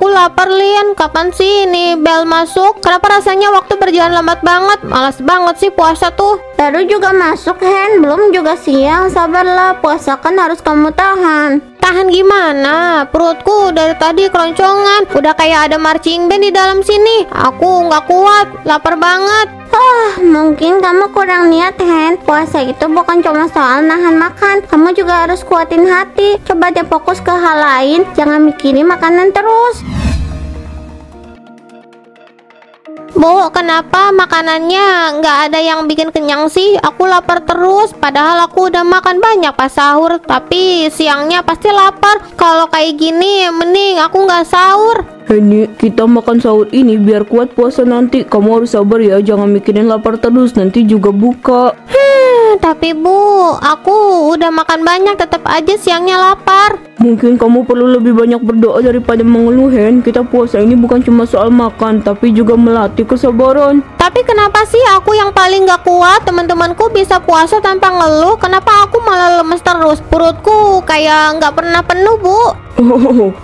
Aku lapar, Lin. Kapan sih ini bel masuk? Kenapa rasanya waktu berjalan lambat banget? Malas banget sih puasa tuh. Baru juga masuk, Hen. Belum juga siang. Sabarlah, puasa kan harus kamu tahan. Tahan gimana? Perutku dari tadi keloncongan. Udah kayak ada marching band di dalam sini. Aku nggak kuat, lapar banget. Mungkin kamu kurang niat, Hen. Puasa itu bukan cuma soal nahan makan. Kamu juga harus kuatin hati. Coba deh fokus ke hal lain. Jangan mikirin makanan terus. Bu, kenapa makanannya nggak ada yang bikin kenyang sih? Aku lapar terus, padahal aku udah makan banyak pas sahur. Tapi siangnya pasti lapar. Kalau kayak gini, mending aku nggak sahur. Heni, kita makan sahur ini biar kuat puasa nanti. Kamu harus sabar ya, jangan mikirin lapar terus, nanti juga buka. Tapi Bu, aku udah makan banyak, tetap aja siangnya lapar. Mungkin kamu perlu lebih banyak berdoa daripada mengeluh, Hen. Kita puasa ini bukan cuma soal makan, tapi juga melatih kesabaran. Tapi kenapa sih aku yang paling gak kuat? Teman-temanku bisa puasa tanpa ngeluh. Kenapa aku malah lemes terus? Perutku kayak nggak pernah penuh, Bu.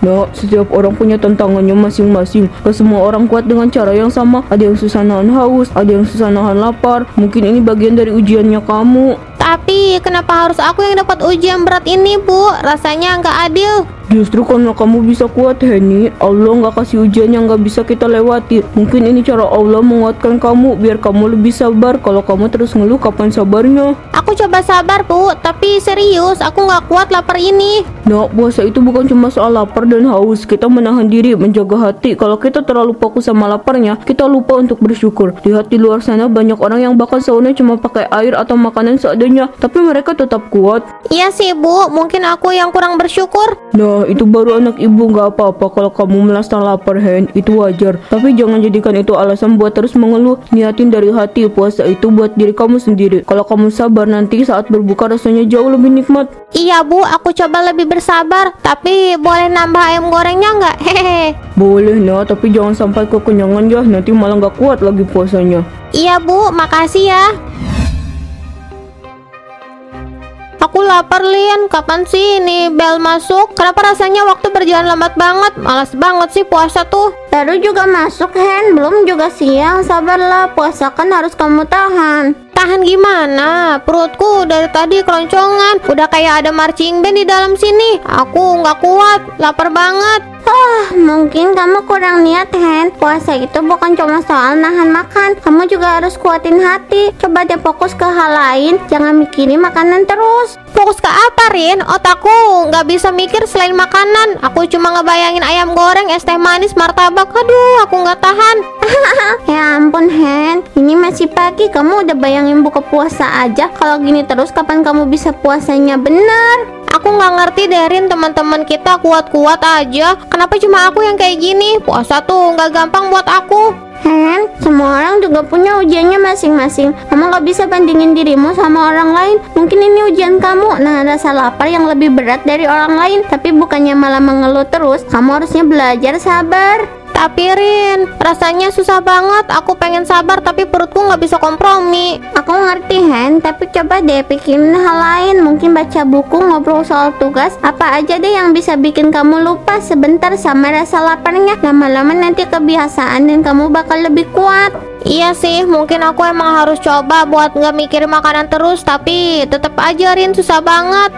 Nah, setiap orang punya tantangannya masing-masing. Gak semua orang kuat dengan cara yang sama. Ada yang susah nahan haus, ada yang susah nahan lapar. Mungkin ini bagian dari ujiannya kamu. Tapi kenapa harus aku yang dapat ujian berat ini, Bu? Rasanya nggak adil. Justru karena kamu bisa kuat, Heni, Allah nggak kasih ujian yang nggak bisa kita lewati. Mungkin ini cara Allah menguatkan kamu biar kamu lebih sabar. Kalau kamu terus ngeluh, kapan sabarnya? Aku coba sabar, Bu, tapi serius aku nggak kuat lapar ini. Nah, puasa itu bukan cuma soal lapar dan haus. Kita menahan diri, menjaga hati. Kalau kita terlalu fokus sama laparnya, kita lupa untuk bersyukur. Lihat di luar sana banyak orang yang bahkan sahurnya cuma pakai air atau makanan seadanya, tapi mereka tetap kuat. Iya sih, Bu, mungkin aku yang kurang bersyukur. Nah, itu baru anak ibu. Gak apa-apa kalau kamu merasa lapar, Hen, itu wajar. Tapi jangan jadikan itu alasan buat terus mengeluh. Niatin dari hati, puasa itu buat diri kamu sendiri. Kalau kamu sabar, nanti saat berbuka rasanya jauh lebih nikmat. Iya, Bu, aku coba lebih bersabar. Tapi boleh nambah ayam gorengnya nggak? Hehehe. Boleh, nah, tapi jangan sampai kekenyangan ya. Nanti malah gak kuat lagi puasanya. Iya, Bu, makasih ya. Aku lapar, Lin. Kapan sih ini bel masuk? Kenapa rasanya waktu berjalan lambat banget? Malas banget sih puasa tuh. Baru juga masuk, Hen. Belum juga siang. Sabarlah, puasa kan harus kamu tahan. Tahan gimana? Perutku dari tadi keloncongan. Udah kayak ada marching band di dalam sini. Aku nggak kuat, lapar banget. Mungkin kamu kurang niat, Hen. Puasa itu bukan cuma soal nahan makan. Kamu juga harus kuatin hati. Coba deh fokus ke hal lain. Jangan mikirin makanan terus. Fokus ke apa, Rin? Otakku nggak bisa mikir selain makanan. Aku cuma ngebayangin ayam goreng, es teh manis, martabak. Aduh, aku nggak tahan. Ya ampun, Hen. Ini masih pagi. Kamu udah bayangin buka puasa aja. Kalau gini terus, kapan kamu bisa puasanya bener? Aku nggak ngerti deh, Rin. Teman-teman kita kuat-kuat aja. Kenapa cuma aku yang kayak gini? Puasa tuh nggak gampang buat aku. Hen, semua orang juga punya ujiannya masing-masing. Kamu gak bisa bandingin dirimu sama orang lain. Mungkin ini ujian kamu. Nah, rasa lapar yang lebih berat dari orang lain. Tapi bukannya malah mengeluh terus. Kamu harusnya belajar sabar. Tapi Rin, rasanya susah banget. Aku pengen sabar tapi perutku nggak bisa kompromi. Aku ngerti, Hen. Tapi coba deh pikirin hal lain. Mungkin baca buku, ngobrol soal tugas. Apa aja deh yang bisa bikin kamu lupa sebentar sama rasa laparnya. Lama-lama nanti kebiasaan dan kamu bakal lebih kuat. Iya sih, mungkin aku emang harus coba buat nggak mikirin makanan terus. Tapi tetap aja, Rin, susah banget.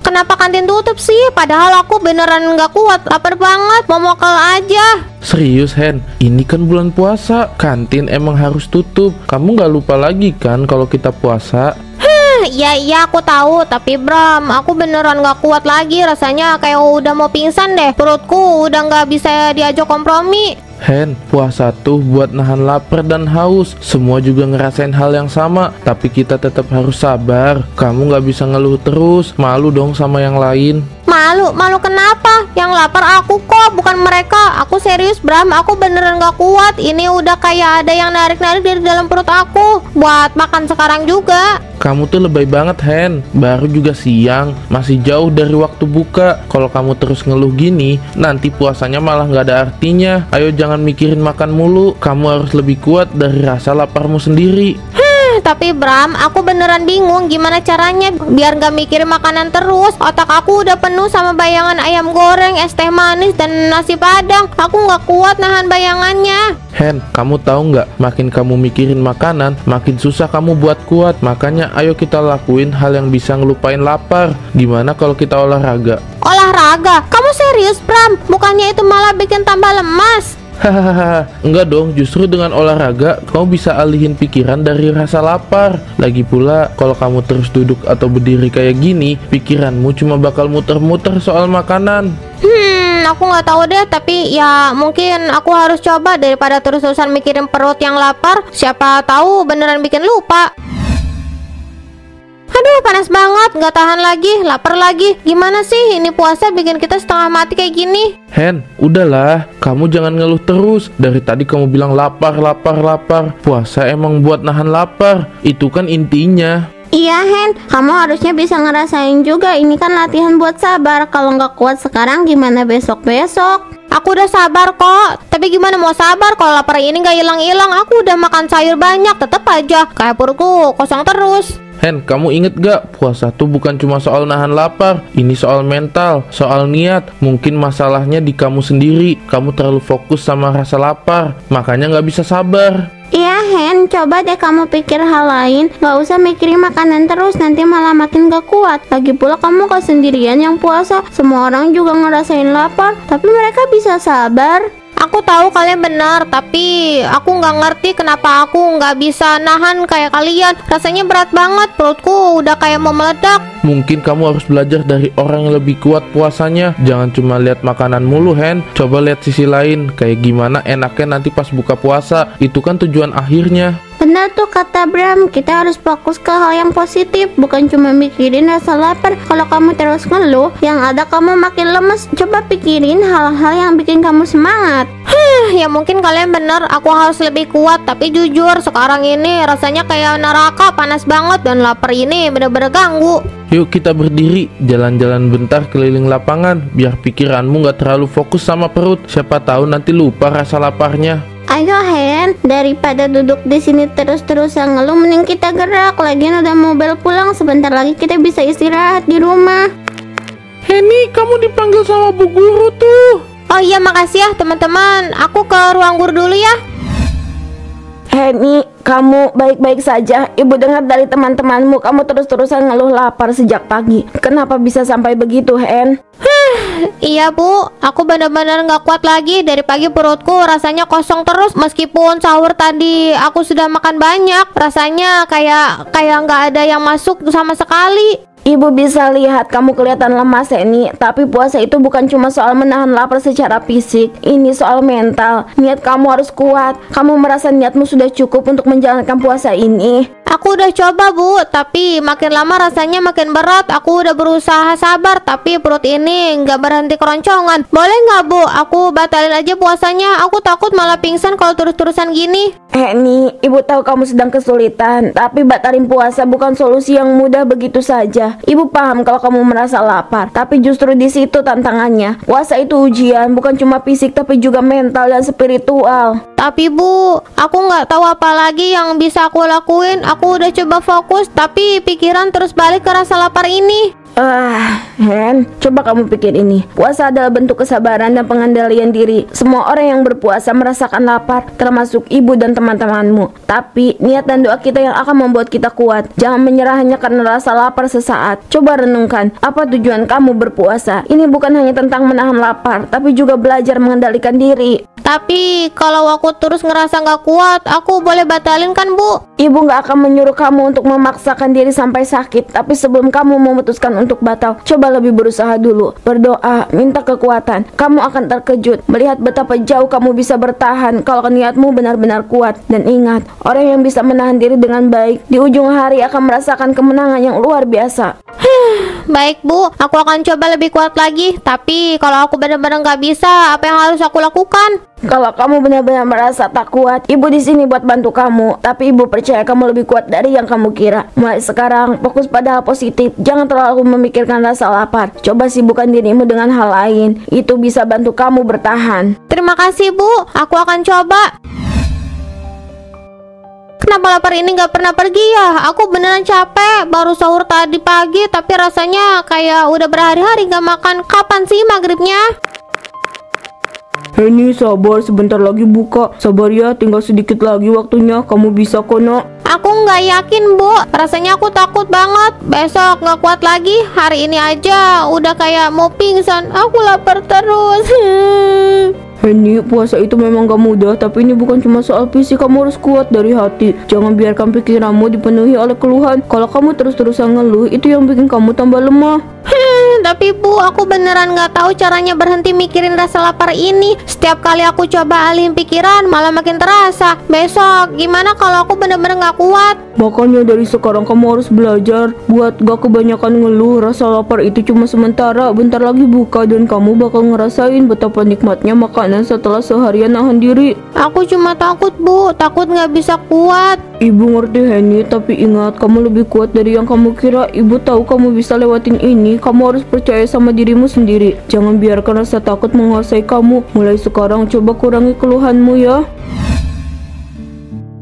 Kenapa kantin tutup sih? Padahal aku beneran nggak kuat, lapar banget, mau mokel aja. Serius, Hen? Ini kan bulan puasa, kantin emang harus tutup. Kamu nggak lupa lagi kan kalau kita puasa? Iya aku tahu, tapi Bram, aku beneran nggak kuat lagi. Rasanya kayak udah mau pingsan deh. Perutku udah nggak bisa diajak kompromi. Hen, puasa tuh buat nahan lapar dan haus. Semua juga ngerasain hal yang sama, tapi kita tetap harus sabar. Kamu nggak bisa ngeluh terus, malu dong sama yang lain. Malu kenapa? Yang lapar aku kok, bukan mereka. Aku serius, Bram, aku beneran gak kuat. Ini udah kayak ada yang narik-narik dari dalam perut aku buat makan sekarang juga. Kamu tuh lebay banget, Hen. Baru juga siang, masih jauh dari waktu buka. Kalau kamu terus ngeluh gini, nanti puasanya malah gak ada artinya. Ayo jangan mikirin makan mulu. Kamu harus lebih kuat dari rasa laparmu sendiri. Tapi Bram, aku beneran bingung gimana caranya biar gak mikirin makanan terus. Otak aku udah penuh sama bayangan ayam goreng, es teh manis, dan nasi padang. Aku gak kuat nahan bayangannya. Hen, kamu tahu nggak? Makin kamu mikirin makanan, makin susah kamu buat kuat. Makanya ayo kita lakuin hal yang bisa ngelupain lapar. Gimana kalau kita olahraga? Olahraga? Kamu serius, Bram? Bukannya itu malah bikin tambah lemas? Hahaha, enggak dong, justru dengan olahraga kamu bisa alihin pikiran dari rasa lapar. Lagi pula, kalau kamu terus duduk atau berdiri kayak gini, pikiranmu cuma bakal muter-muter soal makanan. Aku nggak tahu deh, tapi ya mungkin aku harus coba daripada terus-terusan mikirin perut yang lapar. Siapa tahu beneran bikin lupa. Aduh, panas banget, nggak tahan lagi, lapar lagi. Gimana sih ini puasa bikin kita setengah mati kayak gini? Hen, udahlah, kamu jangan ngeluh terus. Dari tadi kamu bilang lapar, lapar, lapar. Puasa emang buat nahan lapar, itu kan intinya. Iya Hen, kamu harusnya bisa ngerasain juga. Ini kan latihan buat sabar. Kalau nggak kuat sekarang gimana besok-besok? Aku udah sabar kok. Tapi gimana mau sabar kalau lapar ini nggak hilang-hilang? Aku udah makan sayur banyak, tetap aja kayak perutku kosong terus. Hen, kamu inget gak? Puasa tuh bukan cuma soal nahan lapar. Ini soal mental, soal niat. Mungkin masalahnya di kamu sendiri. Kamu terlalu fokus sama rasa lapar, makanya nggak bisa sabar. Iya Hen, coba deh kamu pikir hal lain. Gak usah mikirin makanan terus, nanti malah makin gak kuat. Lagi pula kamu gak sendirian yang puasa. Semua orang juga ngerasain lapar, tapi mereka bisa sabar. Aku tahu kalian benar, tapi aku nggak ngerti kenapa aku nggak bisa nahan kayak kalian. Rasanya berat banget, perutku udah kayak mau meledak. Mungkin kamu harus belajar dari orang yang lebih kuat puasanya. Jangan cuma lihat makanan mulu, Hen. Coba lihat sisi lain, kayak gimana enaknya nanti pas buka puasa. Itu kan tujuan akhirnya. Benar tuh kata Bram, kita harus fokus ke hal yang positif, bukan cuma mikirin rasa lapar. Kalau kamu terus ngeluh, yang ada kamu makin lemes. Coba pikirin hal-hal yang bikin kamu semangat. Ya mungkin kalian bener, aku harus lebih kuat. Tapi jujur, sekarang ini rasanya kayak neraka, panas banget. Dan lapar ini bener-bener ganggu. Yuk kita berdiri, jalan-jalan bentar keliling lapangan, biar pikiranmu gak terlalu fokus sama perut. Siapa tahu nanti lupa rasa laparnya. Ayo Hen, daripada duduk di sini terus-terusan ngeluh, mending kita gerak. Lagian udah mau bel pulang, sebentar lagi kita bisa istirahat di rumah. Henny, kamu dipanggil sama Bu Guru tuh. Oh iya, makasih ya teman-teman. Aku ke ruang guru dulu ya. Henny, kamu baik-baik saja? Ibu dengar dari teman-temanmu kamu terus-terusan ngeluh lapar sejak pagi. Kenapa bisa sampai begitu, Hen? Iya Bu, aku benar-benar nggak kuat lagi. Dari pagi perutku rasanya kosong terus. Meskipun sahur tadi aku sudah makan banyak, rasanya kayak nggak ada yang masuk sama sekali. Ibu bisa lihat kamu kelihatan lemas, Henny. Tapi puasa itu bukan cuma soal menahan lapar secara fisik. Ini soal mental. Niat kamu harus kuat. Kamu merasa niatmu sudah cukup untuk menjalankan puasa ini? Aku udah coba Bu, tapi makin lama rasanya makin berat. Aku udah berusaha sabar, tapi perut ini nggak berhenti keroncongan. Boleh nggak Bu, aku batalin aja puasanya? Aku takut malah pingsan kalau terus-terusan gini. Henny, ibu tahu kamu sedang kesulitan, tapi batalin puasa bukan solusi yang mudah begitu saja. Ibu paham kalau kamu merasa lapar, tapi justru di situ tantangannya. Puasa itu ujian, bukan cuma fisik tapi juga mental dan spiritual. Tapi Bu, aku nggak tahu apa lagi yang bisa aku lakuin. Aku udah coba fokus, tapi pikiran terus balik ke rasa lapar ini. Hen, coba kamu pikir ini. Puasa adalah bentuk kesabaran dan pengendalian diri. Semua orang yang berpuasa merasakan lapar, termasuk ibu dan teman-temanmu. Tapi niat dan doa kita yang akan membuat kita kuat. Jangan menyerah hanya karena rasa lapar sesaat. Coba renungkan, apa tujuan kamu berpuasa? Ini bukan hanya tentang menahan lapar, tapi juga belajar mengendalikan diri. Tapi kalau aku terus ngerasa nggak kuat, aku boleh batalin kan Bu? Ibu nggak akan menyuruh kamu untuk memaksakan diri sampai sakit. Tapi sebelum kamu memutuskan untuk batal, coba lebih berusaha dulu. Berdoa, minta kekuatan. Kamu akan terkejut melihat betapa jauh kamu bisa bertahan kalau niatmu benar-benar kuat. Dan ingat, orang yang bisa menahan diri dengan baik di ujung hari akan merasakan kemenangan yang luar biasa. Baik Bu, aku akan coba lebih kuat lagi. Tapi kalau aku benar-benar nggak bisa, apa yang harus aku lakukan? Kalau kamu benar-benar merasa tak kuat, ibu di sini buat bantu kamu. Tapi ibu percaya kamu lebih kuat dari yang kamu kira. Mulai sekarang, fokus pada hal positif. Jangan terlalu memikirkan rasa lapar. Coba sibukkan dirimu dengan hal lain. Itu bisa bantu kamu bertahan. Terima kasih Bu, aku akan coba. Kenapa lapar ini gak pernah pergi ya? Aku beneran capek. Baru sahur tadi pagi, tapi rasanya kayak udah berhari-hari gak makan. Kapan sih maghribnya? Henny, sabar, sebentar lagi buka. Sabar ya, tinggal sedikit lagi waktunya. Kamu bisa kok, Nak. Aku nggak yakin, Bu. Rasanya aku takut banget. Besok nggak kuat lagi. Hari ini aja udah kayak mau pingsan. Aku lapar terus. Henny, puasa itu memang gak mudah, tapi ini bukan cuma soal fisik, kamu harus kuat dari hati. Jangan biarkan pikiranmu dipenuhi oleh keluhan. Kalau kamu terus-terusan ngeluh, itu yang bikin kamu tambah lemah. Tapi Bu, aku beneran nggak tahu caranya berhenti mikirin rasa lapar ini. Setiap kali aku coba alihin pikiran, malah makin terasa. Besok, gimana kalau aku bener-bener nggak kuat? Makanya dari sekarang kamu harus belajar buat gak kebanyakan ngeluh. Rasa lapar itu cuma sementara, bentar lagi buka dan kamu bakal ngerasain betapa nikmatnya makanan setelah seharian nahan diri. Aku cuma takut, Bu. Takut nggak bisa kuat. Ibu ngerti Henny, tapi ingat kamu lebih kuat dari yang kamu kira. Ibu tahu kamu bisa lewatin ini. Kamu harus percaya sama dirimu sendiri. Jangan biarkan rasa takut menguasai kamu. Mulai sekarang coba kurangi keluhanmu ya.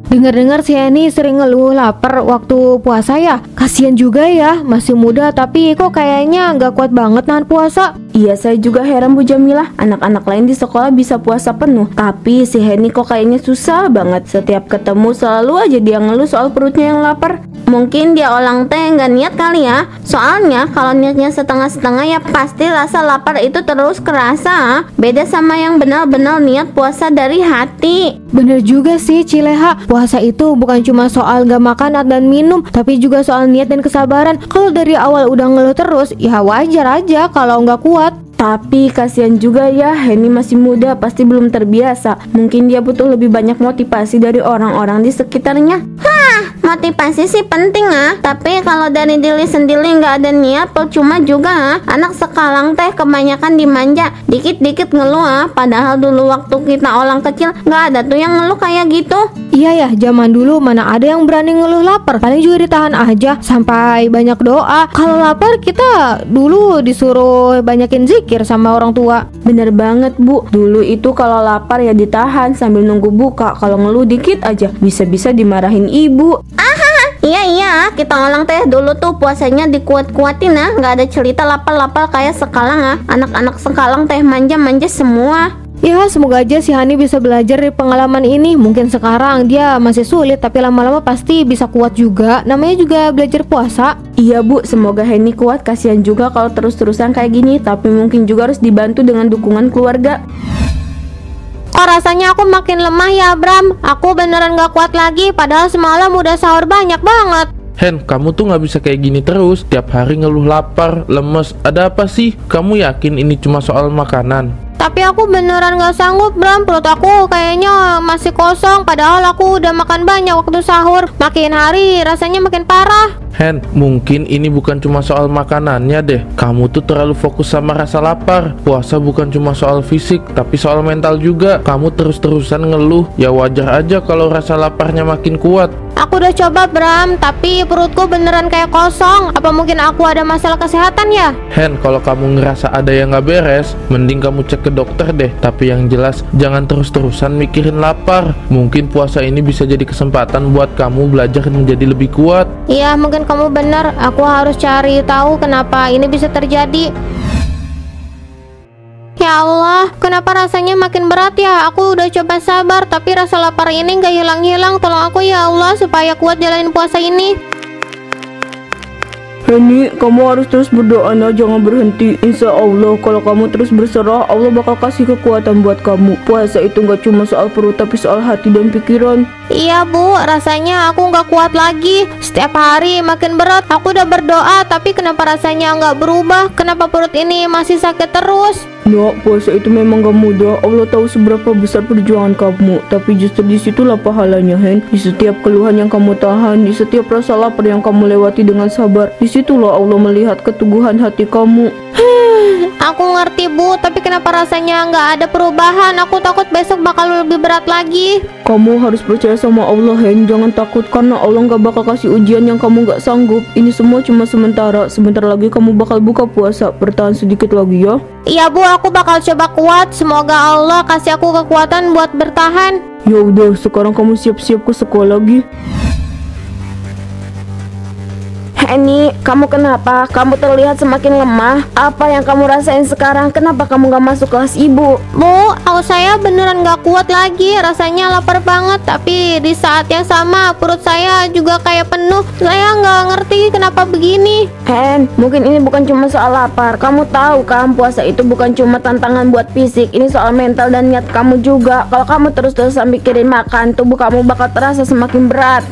Dengar-dengar si Henny sering ngeluh lapar waktu puasa ya. Kasian juga ya, masih muda tapi kok kayaknya nggak kuat banget nahan puasa. Iya, saya juga heran Bu Jamilah. Anak-anak lain di sekolah bisa puasa penuh, tapi si Henny kok kayaknya susah banget. Setiap ketemu selalu aja dia ngeluh soal perutnya yang lapar. Mungkin dia olang teh nggak niat kali ya. Soalnya kalau niatnya setengah-setengah ya pasti rasa lapar itu terus kerasa. Beda sama yang benar-benar niat puasa dari hati. Bener juga sih Cileha, puasa itu bukan cuma soal gak makan dan minum, tapi juga soal niat dan kesabaran. Kalau dari awal udah ngeluh terus, ya wajar aja kalau nggak kuat. Tapi kasihan juga ya, Henny masih muda, pasti belum terbiasa. Mungkin dia butuh lebih banyak motivasi dari orang-orang di sekitarnya. Motivasi sih penting tapi kalau dari diri sendiri nggak ada niat, percuma juga. Anak sekarang teh kebanyakan dimanja, dikit-dikit ngeluh padahal dulu waktu kita orang kecil nggak ada tuh yang ngeluh kayak gitu. Iya ya, zaman dulu mana ada yang berani ngeluh lapar, paling juga ditahan aja sampai banyak doa. Kalau lapar kita dulu disuruh banyakin zikir sama orang tua. Bener banget Bu, dulu itu kalau lapar ya ditahan sambil nunggu buka. Kalau ngeluh dikit aja bisa-bisa dimarahin ibu. Iya, kita orang teh dulu tuh puasanya dikuat-kuatin nggak ada cerita lapar-lapar kayak sekarang Anak-anak sekarang teh manja-manja semua. Ya, semoga aja si Hani bisa belajar dari pengalaman ini. Mungkin sekarang dia masih sulit, tapi lama-lama pasti bisa kuat juga. Namanya juga belajar puasa. Iya Bu, semoga Henny kuat. Kasihan juga kalau terus-terusan kayak gini. Tapi mungkin juga harus dibantu dengan dukungan keluarga. Kok rasanya aku makin lemah ya Bram? Aku beneran gak kuat lagi, padahal semalam udah sahur banyak banget. Hen, kamu tuh gak bisa kayak gini terus. Tiap hari ngeluh lapar, lemes. Ada apa sih? Kamu yakin ini cuma soal makanan? Tapi aku beneran gak sanggup Bram. Perut aku kayaknya masih kosong, padahal aku udah makan banyak waktu sahur. Makin hari rasanya makin parah. Hen, mungkin ini bukan cuma soal makanannya deh. Kamu tuh terlalu fokus sama rasa lapar. Puasa bukan cuma soal fisik, tapi soal mental juga. Kamu terus-terusan ngeluh, ya wajar aja kalau rasa laparnya makin kuat. Aku udah coba Bram, tapi perutku beneran kayak kosong. Apa mungkin aku ada masalah kesehatan ya? Hen, kalau kamu ngerasa ada yang gak beres, mending kamu cek ke dokter deh. Tapi yang jelas, jangan terus-terusan mikirin lapar. Mungkin puasa ini bisa jadi kesempatan buat kamu belajar menjadi lebih kuat. Iya, mungkin kamu benar. Aku harus cari tahu kenapa ini bisa terjadi. Ya Allah, kenapa rasanya makin berat ya? Aku udah coba sabar, tapi rasa lapar ini gak hilang-hilang. Tolong aku ya Allah, supaya kuat jalanin puasa ini. Henny, kamu harus terus berdoa jangan berhenti. Insya Allah, kalau kamu terus berserah, Allah bakal kasih kekuatan buat kamu. Puasa itu gak cuma soal perut, tapi soal hati dan pikiran. Iya Bu, rasanya aku gak kuat lagi. Setiap hari makin berat. Aku udah berdoa, tapi kenapa rasanya gak berubah? Kenapa perut ini masih sakit terus? Nak, puasa itu memang gak mudah. Allah tahu seberapa besar perjuangan kamu. Tapi justru disitulah pahalanya, Hen. Di setiap keluhan yang kamu tahan, di setiap rasa lapar yang kamu lewati dengan sabar, disitulah Allah melihat keteguhan hati kamu. Aku ngerti Bu, tapi kenapa rasanya nggak ada perubahan? Aku takut besok bakal lebih berat lagi. Kamu harus percaya sama Allah, Hen. Jangan takut, karena Allah nggak bakal kasih ujian yang kamu nggak sanggup. Ini semua cuma sementara. Sebentar lagi kamu bakal buka puasa. Bertahan sedikit lagi ya. Iya Bu, aku bakal coba kuat. Semoga Allah kasih aku kekuatan buat bertahan. Ya udah, sekarang kamu siap-siap ke sekolah lagi. Henny, kamu kenapa? Kamu terlihat semakin lemah. Apa yang kamu rasain sekarang? Kenapa kamu gak masuk kelas ibu? Bu, saya beneran gak kuat lagi. Rasanya lapar banget. Tapi di saat yang sama perut saya juga kayak penuh. Saya gak ngerti kenapa begini. Hen, mungkin ini bukan cuma soal lapar. Kamu tahu kan, puasa itu bukan cuma tantangan buat fisik. Ini soal mental dan niat kamu juga. Kalau kamu terus-terusan mikirin makan, tubuh kamu bakal terasa semakin berat.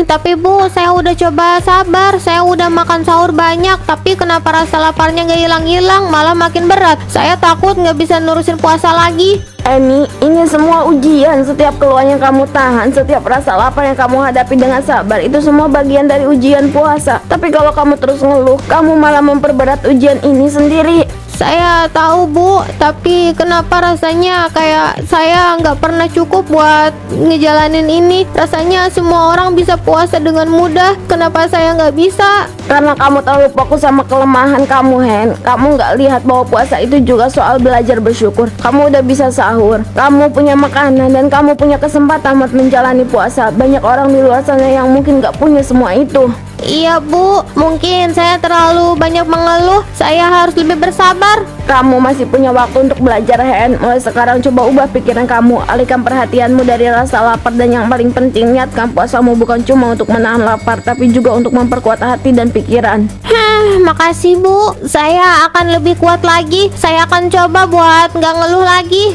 Tapi Bu, saya udah coba sabar. Saya udah makan sahur banyak. Tapi kenapa rasa laparnya gak hilang-hilang, malah makin berat. Saya takut gak bisa nurusin puasa lagi. Ini semua ujian. Setiap keluhan yang kamu tahan, setiap rasa lapar yang kamu hadapi dengan sabar, itu semua bagian dari ujian puasa. Tapi kalau kamu terus ngeluh, kamu malah memperberat ujian ini sendiri. Saya tahu Bu, tapi kenapa rasanya kayak saya nggak pernah cukup buat ngejalanin ini. Rasanya semua orang bisa puasa dengan mudah. Kenapa saya nggak bisa? Karena kamu terlalu fokus sama kelemahan kamu, Hen. Kamu nggak lihat bahwa puasa itu juga soal belajar bersyukur. Kamu udah bisa sahur, kamu punya makanan, dan kamu punya kesempatan buat menjalani puasa. Banyak orang di luar sana yang mungkin nggak punya semua itu. Iya Bu, mungkin saya terlalu banyak mengeluh. Saya harus lebih bersabar. Kamu masih punya waktu untuk belajar, Hen. Mulai sekarang coba ubah pikiran kamu. Alihkan perhatianmu dari rasa lapar, dan yang paling penting, niatkan puasamu bukan cuma untuk menahan lapar, tapi juga untuk memperkuat hati dan pikiran. Makasih Bu, saya akan lebih kuat lagi. Saya akan coba buat nggak ngeluh lagi.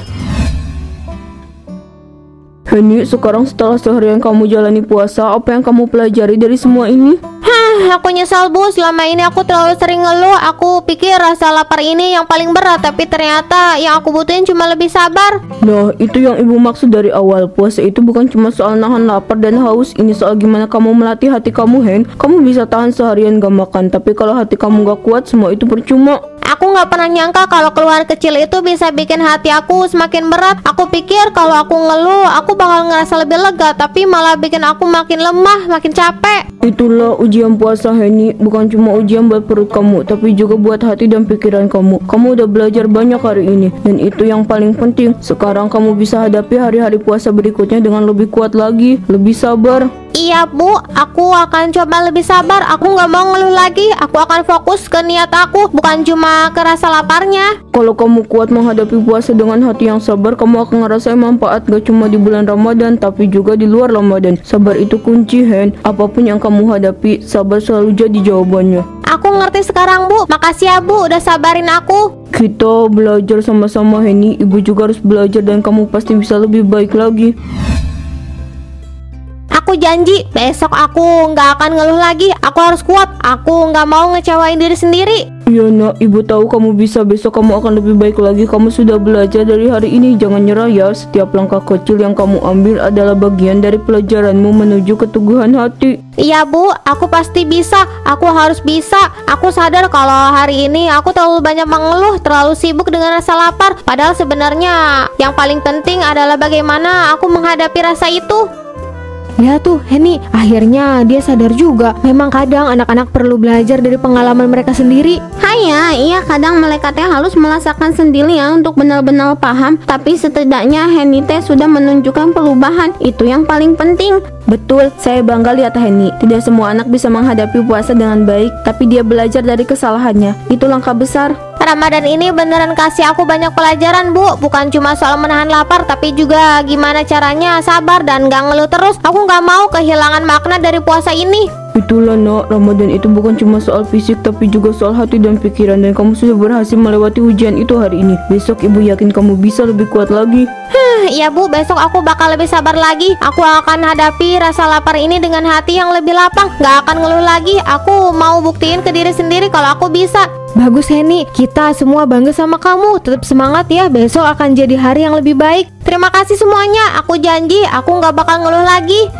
Henny, sekarang setelah seharian kamu jalani puasa, apa yang kamu pelajari dari semua ini? Aku nyesal Bu, selama ini aku terlalu sering ngeluh. Aku pikir rasa lapar ini yang paling berat, tapi ternyata yang aku butuhin cuma lebih sabar. Nah, itu yang ibu maksud dari awal. Puasa itu bukan cuma soal nahan lapar dan haus. Ini soal gimana kamu melatih hati kamu, Hen. Kamu bisa tahan seharian gak makan, tapi kalau hati kamu gak kuat, semua itu percuma. Aku gak pernah nyangka kalau keluhan kecil itu bisa bikin hati aku semakin berat. Aku pikir kalau aku ngeluh, aku bakal ngerasa lebih lega, tapi malah bikin aku makin lemah, makin capek. Itulah ujian puasa, Henny. Bukan cuma ujian buat perut kamu, tapi juga buat hati dan pikiran kamu. Kamu udah belajar banyak hari ini, dan itu yang paling penting. Sekarang kamu bisa hadapi hari-hari puasa berikutnya dengan lebih kuat lagi, lebih sabar. Iya Bu, aku akan coba lebih sabar. Aku gak mau ngeluh lagi. Aku akan fokus ke niat aku, bukan cuma ke rasa laparnya. Kalau kamu kuat menghadapi puasa dengan hati yang sabar, kamu akan ngerasain manfaat gak cuma di bulan Ramadan, tapi juga di luar Ramadan. Sabar itu kunci, Hen. Apapun yang kamu hadapi, sabar selalu jadi jawabannya. Aku ngerti sekarang Bu. Makasih ya Bu, udah sabarin aku. Kita belajar sama-sama, Henny. Ibu juga harus belajar dan kamu pasti bisa lebih baik lagi. Aku janji, besok aku nggak akan ngeluh lagi. Aku harus kuat. Aku nggak mau ngecewain diri sendiri. Iya nak, ibu tahu kamu bisa. Besok kamu akan lebih baik lagi. Kamu sudah belajar dari hari ini. Jangan nyerah ya. Setiap langkah kecil yang kamu ambil adalah bagian dari pelajaranmu menuju keteguhan hati. Iya Bu, aku pasti bisa. Aku harus bisa. Aku sadar kalau hari ini aku terlalu banyak mengeluh, terlalu sibuk dengan rasa lapar. Padahal sebenarnya yang paling penting adalah bagaimana aku menghadapi rasa itu. Ya tuh, Henny, akhirnya dia sadar juga. Memang kadang anak-anak perlu belajar dari pengalaman mereka sendiri. Iya, kadang malaikatnya harus merasakan sendiri ya untuk benar-benar paham. Tapi setidaknya Henny teh sudah menunjukkan perubahan. Itu yang paling penting. Betul, saya bangga lihat Henny. Tidak semua anak bisa menghadapi puasa dengan baik, tapi dia belajar dari kesalahannya. Itu langkah besar. Ramadan ini beneran kasih aku banyak pelajaran Bu. Bukan cuma soal menahan lapar, tapi juga gimana caranya sabar dan gak ngeluh terus. Aku gak mau kehilangan makna dari puasa ini. Itulah nak, Ramadan itu bukan cuma soal fisik, tapi juga soal hati dan pikiran. Dan kamu sudah berhasil melewati ujian itu hari ini. Besok ibu yakin kamu bisa lebih kuat lagi. Iya Bu, besok aku bakal lebih sabar lagi. Aku akan hadapi rasa lapar ini dengan hati yang lebih lapang. Gak akan ngeluh lagi. Aku mau buktiin ke diri sendiri kalau aku bisa. Bagus Henny, kita semua bangga sama kamu. Tetap semangat ya, besok akan jadi hari yang lebih baik. Terima kasih semuanya. Aku janji aku gak bakal ngeluh lagi.